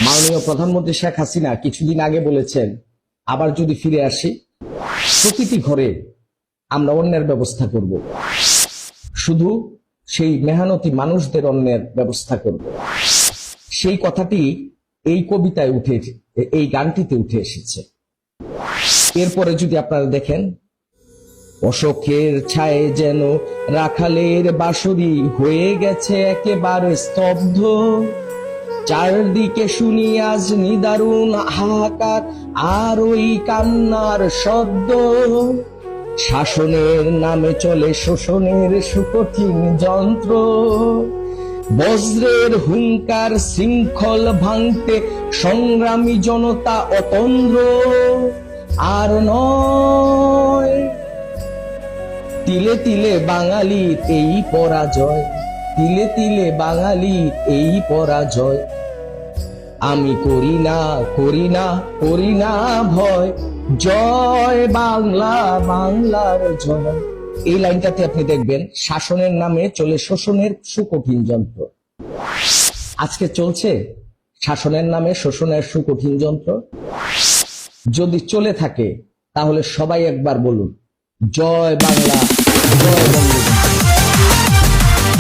মাননীয় প্রধানমন্ত্রী শেখ হাসিনা কিছুদিন আগে বলেছেন, আবার যদি ফিরে আসি প্রতিটি ঘরে আমরা অন্যের ব্যবস্থা করব, শুধু সেই মেহনতি মানুষদের অন্যের ব্যবস্থা করব। সেই কথাটি এই কবিতায় উঠে, এই গানটিতে উঠে এসেছে। এরপরে যদি আপনারা দেখেন, অশোকের ছায়ে যেন রাখালের বাঁশরি হয়ে গেছে একেবারে স্তব্ধ, চারদিকে শুনি আজ নিদারুণ হাহাকার আর ওই কান্নার শব্দ। শাসনের নামে চলে শোষণের সুকঠিন যন্ত্র, বজ্রের হুঙ্কার শৃঙ্খল ভাঙতে সংগ্রামী জনতা অতন্দ্র। আর নয়, তিলে তিলে বাঙালির এই পরাজয়, তিলে তিলে বাঙালির এই পরাজয়। আমি করি না করি না করি না ভয়, জয় বাংলা বাংলার জয়। এই লাইনটাতে আপনি দেখবেন, শাসনের নামে চলে শোষণের সুকঠিন যন্ত্র। আজকে চলছে শাসনের নামে শোষণের সুকঠিন যন্ত্র। যদি চলে থাকে তাহলে সবাই একবার বলুন, জয় বাংলা, জয় বঙ্গবন্ধু।